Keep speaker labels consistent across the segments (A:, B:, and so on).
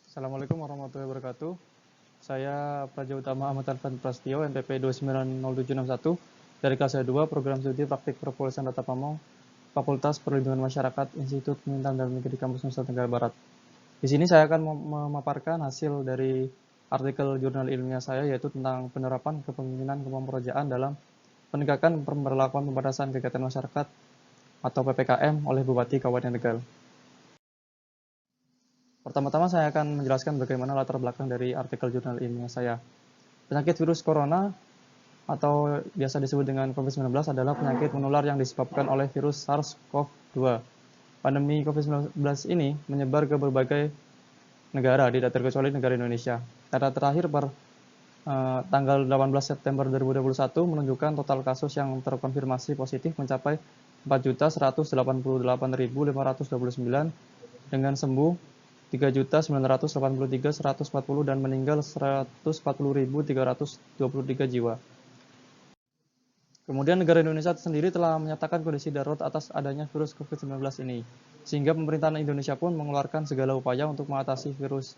A: Assalamualaikum warahmatullahi wabarakatuh. Saya Praja Utama Ahmad Alvan Prastio, NPP 290761 dari kelas 2 Program Studi Praktik Perpolisan Data Pamong, Fakultas Perlindungan Masyarakat, Institut Pemerintahan Dalam Negeri Kampus Nusa Tenggara Barat. Di sini saya akan memaparkan hasil dari artikel jurnal ilmiah saya, yaitu tentang penerapan kepemimpinan kepemudaan dalam penegakan pemberlakuan pembatasan kegiatan masyarakat atau PPKM oleh Bupati Kabupaten Tegal. Pertama-tama saya akan menjelaskan bagaimana latar belakang dari artikel jurnal ilmiah saya. Penyakit virus corona atau biasa disebut dengan COVID-19 adalah penyakit menular yang disebabkan oleh virus SARS-CoV-2. Pandemi COVID-19 ini menyebar ke berbagai negara, tidak terkecuali negara Indonesia. Data terakhir per tanggal 18 September 2021 menunjukkan total kasus yang terkonfirmasi positif mencapai 4.188.529 dengan sembuh 3.983.140 dan meninggal 140.323 jiwa. Kemudian negara Indonesia sendiri telah menyatakan kondisi darurat atas adanya virus COVID-19 ini, sehingga pemerintahan Indonesia pun mengeluarkan segala upaya untuk mengatasi virus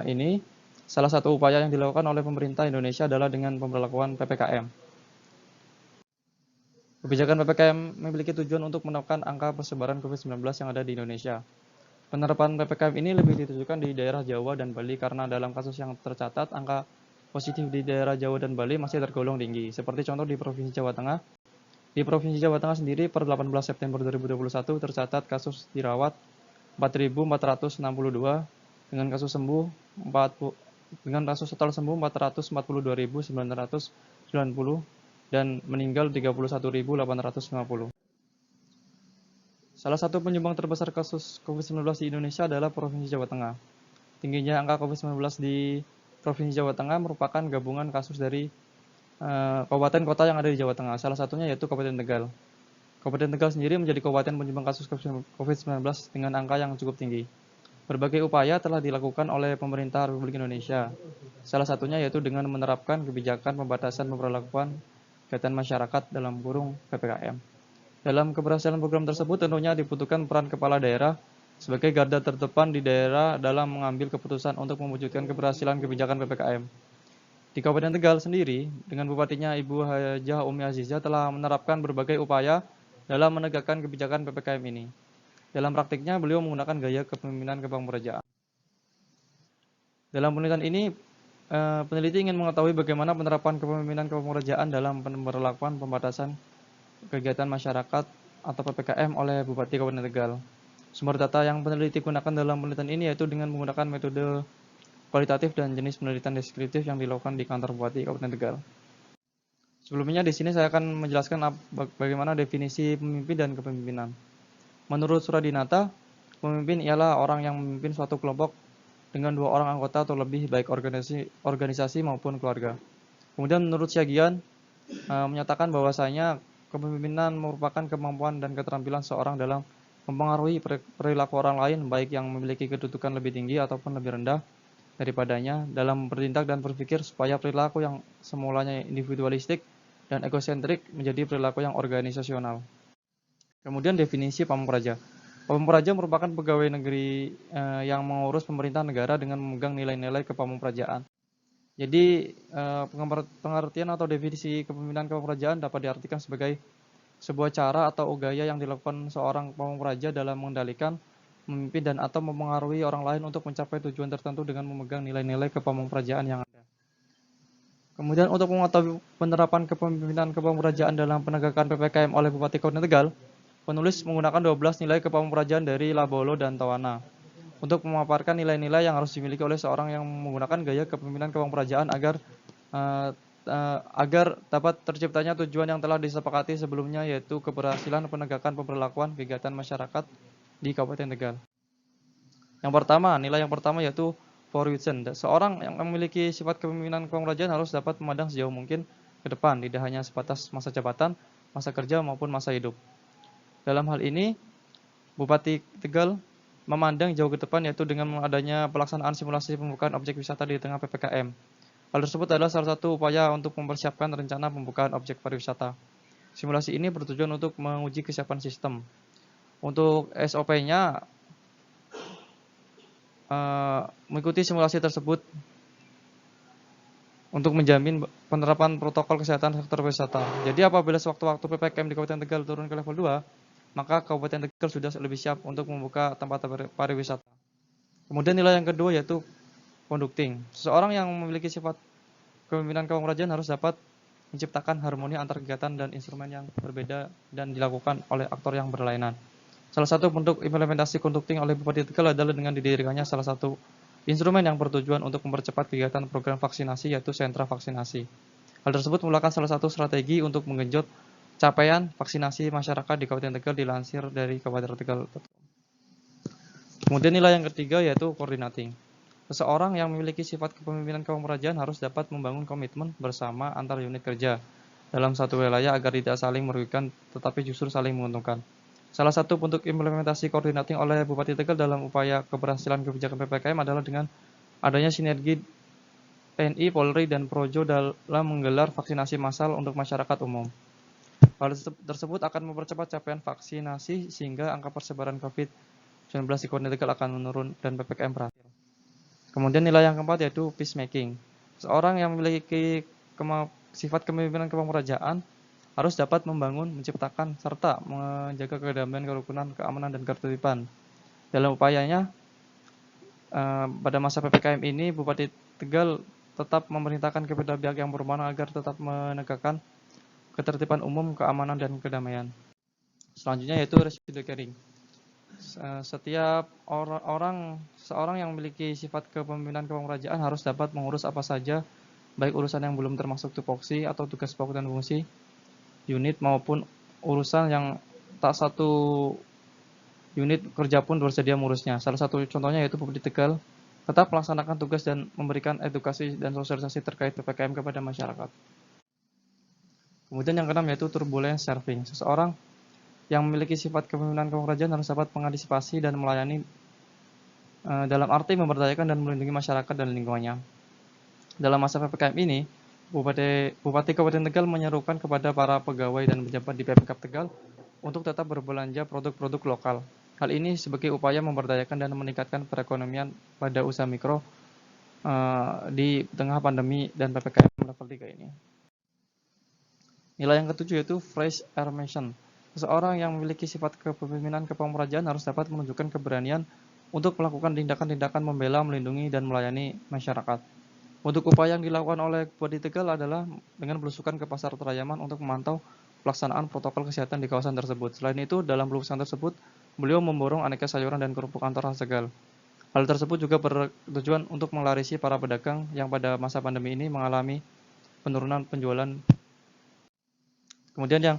A: ini. Salah satu upaya yang dilakukan oleh pemerintah Indonesia adalah dengan pemberlakuan PPKM. Kebijakan PPKM memiliki tujuan untuk menekan angka persebaran COVID-19 yang ada di Indonesia. Penerapan PPKM ini lebih ditujukan di daerah Jawa dan Bali karena dalam kasus yang tercatat, angka positif di daerah Jawa dan Bali masih tergolong tinggi. Seperti contoh di Provinsi Jawa Tengah. Di Provinsi Jawa Tengah sendiri per 18 September 2021 tercatat kasus dirawat 4.462 dengan kasus sembuh dengan kasus total sembuh 442.990 dan meninggal 31.850. Salah satu penyumbang terbesar kasus COVID-19 di Indonesia adalah Provinsi Jawa Tengah. Tingginya angka COVID-19 di Provinsi Jawa Tengah merupakan gabungan kasus dari kabupaten kota yang ada di Jawa Tengah. Salah satunya yaitu Kabupaten Tegal. Kabupaten Tegal sendiri menjadi kabupaten penyumbang kasus COVID-19 dengan angka yang cukup tinggi. Berbagai upaya telah dilakukan oleh pemerintah Republik Indonesia. Salah satunya yaitu dengan menerapkan kebijakan pembatasan pemberlakuan kegiatan masyarakat dalam kurung PPKM. Dalam keberhasilan program tersebut tentunya dibutuhkan peran kepala daerah sebagai garda terdepan di daerah dalam mengambil keputusan untuk mewujudkan keberhasilan kebijakan PPKM. Di Kabupaten Tegal sendiri, dengan bupatinya Ibu Hajah Umi Azizah telah menerapkan berbagai upaya dalam menegakkan kebijakan PPKM ini. Dalam praktiknya, beliau menggunakan gaya kepemimpinan kepemudaan. Dalam penelitian ini, peneliti ingin mengetahui bagaimana penerapan kepemimpinan kepemudaan dalam pemberlakuan pembatasan kegiatan masyarakat atau PPKM oleh Bupati Kabupaten Tegal. Sumber data yang peneliti gunakan dalam penelitian ini yaitu dengan menggunakan metode kualitatif dan jenis penelitian deskriptif yang dilakukan di kantor Bupati Kabupaten Tegal. Sebelumnya di sini saya akan menjelaskan bagaimana definisi pemimpin dan kepemimpinan. Menurut Suradinata, pemimpin ialah orang yang memimpin suatu kelompok dengan 2 orang anggota atau lebih, baik organisasi maupun keluarga. Kemudian menurut Syagian menyatakan bahwasanya kepemimpinan merupakan kemampuan dan keterampilan seorang dalam mempengaruhi perilaku orang lain, baik yang memiliki kedudukan lebih tinggi ataupun lebih rendah daripadanya, dalam bertindak dan berpikir supaya perilaku yang semulanya individualistik dan egosentrik menjadi perilaku yang organisasional. Kemudian definisi pamong praja. Pamong praja merupakan pegawai negeri yang mengurus pemerintah negara dengan memegang nilai-nilai kepamongprajaan. Jadi pengertian atau definisi kepemimpinan kepemudaan dapat diartikan sebagai sebuah cara atau gaya yang dilakukan seorang pamongpraja dalam mengendalikan, memimpin dan atau mempengaruhi orang lain untuk mencapai tujuan tertentu dengan memegang nilai-nilai kepamongprajaan yang ada. Kemudian untuk mengetahui penerapan kepemimpinan kepemudaan dalam penegakan PPKM oleh Bupati Kabupaten Tegal, penulis menggunakan 12 nilai kepemudaan dari Labolo dan Tawana untuk memaparkan nilai-nilai yang harus dimiliki oleh seorang yang menggunakan gaya kepemimpinan kepemudaan agar dapat terciptanya tujuan yang telah disepakati sebelumnya, yaitu keberhasilan penegakan pemberlakuan kegiatan masyarakat di Kabupaten Tegal. Nilai yang pertama yaitu forwardson. Seorang yang memiliki sifat kepemimpinan kepemudaan harus dapat memandang sejauh mungkin ke depan, tidak hanya sebatas masa jabatan, masa kerja maupun masa hidup. Dalam hal ini, Bupati Tegal memandang jauh ke depan, yaitu dengan adanya pelaksanaan simulasi pembukaan objek wisata di tengah PPKM. Hal tersebut adalah salah satu upaya untuk mempersiapkan rencana pembukaan objek pariwisata. Simulasi ini bertujuan untuk menguji kesiapan sistem. Untuk SOP-nya, mengikuti simulasi tersebut untuk menjamin penerapan protokol kesehatan sektor wisata. Jadi apabila sewaktu-waktu PPKM di Kabupaten Tegal turun ke level 2, maka Kabupaten Tegal sudah lebih siap untuk membuka tempat pariwisata. Kemudian nilai yang kedua yaitu conducting. Seseorang yang memiliki sifat kepemimpinan kepemimpinan harus dapat menciptakan harmoni antar kegiatan dan instrumen yang berbeda dan dilakukan oleh aktor yang berlainan. Salah satu bentuk implementasi conducting oleh Bupati Tegal adalah dengan didirikannya salah satu instrumen yang bertujuan untuk mempercepat kegiatan program vaksinasi yaitu sentra vaksinasi. Hal tersebut merupakan salah satu strategi untuk menggenjot capaian vaksinasi masyarakat di Kabupaten Tegal dilansir dari Kabupaten Tegal. Kemudian nilai yang ketiga yaitu coordinating. Seseorang yang memiliki sifat kepemimpinan kepemudaan harus dapat membangun komitmen bersama antar unit kerja dalam satu wilayah agar tidak saling merugikan tetapi justru saling menguntungkan. Salah satu bentuk implementasi koordinating oleh Bupati Tegal dalam upaya keberhasilan kebijakan PPKM adalah dengan adanya sinergi TNI, Polri, dan Projo dalam menggelar vaksinasi massal untuk masyarakat umum. Hal tersebut akan mempercepat capaian vaksinasi sehingga angka persebaran COVID-19 di Kabupaten Tegal akan menurun dan PPKM berakhir. Kemudian nilai yang keempat yaitu peacemaking. Seorang yang memiliki sifat kepemimpinan kepemudaan harus dapat membangun, menciptakan, serta menjaga kedamaian, kerukunan, keamanan, dan ketertiban. Dalam upayanya, pada masa PPKM ini, Bupati Tegal tetap memerintahkan kepada pihak yang berwenang agar tetap menegakkan ketertiban umum, keamanan, dan kedamaian. Selanjutnya yaitu rescue caring. Setiap seorang yang memiliki sifat kepemimpinan kepemudaan harus dapat mengurus apa saja, baik urusan yang belum termasuk tupoksi atau tugas pokok dan fungsi unit maupun urusan yang tak satu unit kerja pun bersedia mengurusnya. Salah satu contohnya yaitu Bupati Tegal tetap melaksanakan tugas dan memberikan edukasi dan sosialisasi terkait PPKM kepada masyarakat. Kemudian yang keenam yaitu turbulence serving. Seseorang yang memiliki sifat kepemimpinan kepemudaan harus dapat mengantisipasi dan melayani dalam arti memberdayakan dan melindungi masyarakat dan lingkungannya. Dalam masa PPKM ini, Bupati Kabupaten Tegal menyerukan kepada para pegawai dan pejabat di Pemkab Tegal untuk tetap berbelanja produk-produk lokal. Hal ini sebagai upaya memberdayakan dan meningkatkan perekonomian pada usaha mikro di tengah pandemi dan PPKM level 3 ini. Nilai yang ketujuh yaitu fresh air mission. Seseorang yang memiliki sifat kepemimpinan kepemudaan harus dapat menunjukkan keberanian untuk melakukan tindakan-tindakan membela, melindungi, dan melayani masyarakat. Untuk upaya yang dilakukan oleh Bupati Tegal adalah dengan belusukan ke Pasar Trayaman untuk memantau pelaksanaan protokol kesehatan di kawasan tersebut. Selain itu, dalam belusukan tersebut, beliau memborong aneka sayuran dan kerupuk antar khas Tegal. Hal tersebut juga bertujuan untuk melarisi para pedagang yang pada masa pandemi ini mengalami penurunan penjualan. Kemudian yang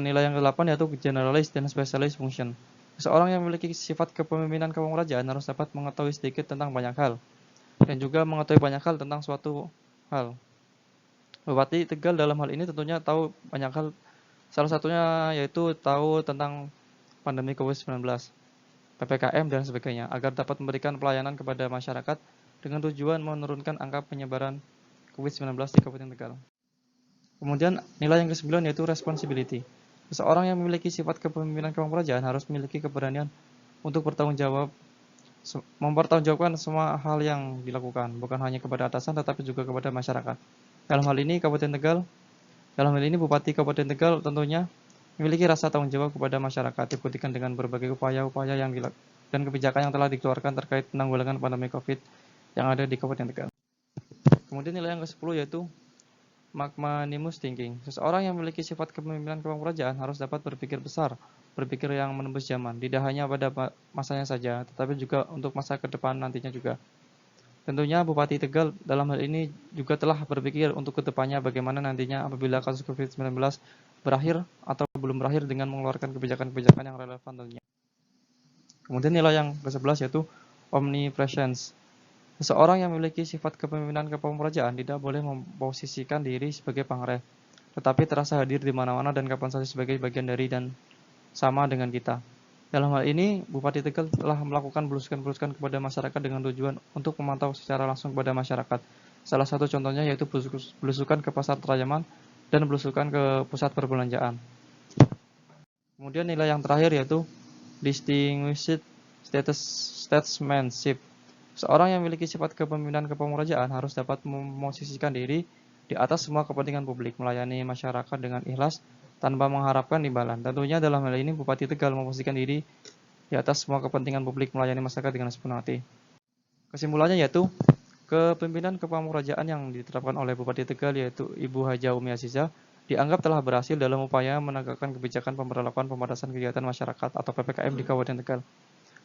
A: nilai yang ke-8 yaitu generalist dan specialist function. Seorang yang memiliki sifat kepemimpinan kepemudaan harus dapat mengetahui sedikit tentang banyak hal dan juga mengetahui banyak hal tentang suatu hal. Bupati Tegal dalam hal ini tentunya tahu banyak hal, salah satunya yaitu tahu tentang pandemi COVID-19, PPKM, dan sebagainya, agar dapat memberikan pelayanan kepada masyarakat dengan tujuan menurunkan angka penyebaran COVID-19 di Kabupaten Tegal. Kemudian nilai yang ke-9 yaitu responsibility. Seseorang yang memiliki sifat kepemimpinan kepemudaan harus memiliki keberanian untuk bertanggung jawab, mempertanggungjawabkan semua hal yang dilakukan, bukan hanya kepada atasan tetapi juga kepada masyarakat. Dalam hal ini Bupati Kabupaten Tegal tentunya memiliki rasa tanggung jawab kepada masyarakat, dibuktikan dengan berbagai upaya-upaya yang dan kebijakan yang telah dikeluarkan terkait penanggulangan pandemi COVID yang ada di Kabupaten Tegal. Kemudian nilai yang ke-10 yaitu magnanimous thinking. Seseorang yang memiliki sifat kepemimpinan kepemudaan harus dapat berpikir besar, berpikir yang menembus zaman, tidak hanya pada masanya saja, tetapi juga untuk masa ke depan nantinya juga. Tentunya Bupati Tegal dalam hal ini juga telah berpikir untuk kedepannya bagaimana nantinya apabila kasus COVID-19 berakhir atau belum berakhir dengan mengeluarkan kebijakan-kebijakan yang relevan tentunya. Kemudian nilai yang ke-11 yaitu omnipresence. Seseorang yang memiliki sifat kepemimpinan kepemudaan tidak boleh memposisikan diri sebagai pangreh, tetapi terasa hadir di mana-mana dan kapan saja sebagai bagian dari dan sama dengan kita. Dalam hal ini, Bupati Tegal telah melakukan belusukan-belusukan kepada masyarakat dengan tujuan untuk memantau secara langsung kepada masyarakat. Salah satu contohnya yaitu belusukan ke Pasar Trayaman dan belusukan ke pusat perbelanjaan. Kemudian nilai yang terakhir yaitu distinguished statesmanship. Seorang yang memiliki sifat kepemimpinan kepemurajaan harus dapat memosisikan diri di atas semua kepentingan publik, melayani masyarakat dengan ikhlas tanpa mengharapkan imbalan. Tentunya dalam hal ini Bupati Tegal memposisikan diri di atas semua kepentingan publik, melayani masyarakat dengan sepenuh hati. Kesimpulannya yaitu kepemimpinan kepemurajaan yang diterapkan oleh Bupati Tegal yaitu Ibu Haja Umi Aziza dianggap telah berhasil dalam upaya menegakkan kebijakan pemberlakuan pembatasan kegiatan masyarakat atau PPKM di Kabupaten Tegal.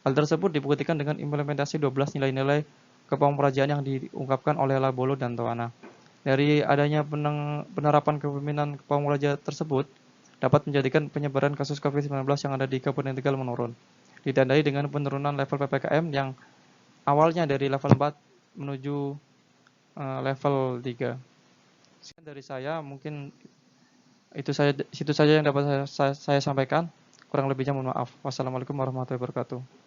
A: Hal tersebut dibuktikan dengan implementasi 12 nilai-nilai kepemurajaan yang diungkapkan oleh Labolo dan Towana. Dari adanya penerapan kepemimpinan kepemurajaan tersebut dapat menjadikan penyebaran kasus COVID-19 yang ada di Kabupaten Tegal menurun, ditandai dengan penurunan level PPKM yang awalnya dari level 4 menuju level 3. Sekian dari saya, mungkin itu saja yang dapat saya sampaikan. Kurang lebihnya mohon maaf. Wassalamualaikum warahmatullahi wabarakatuh.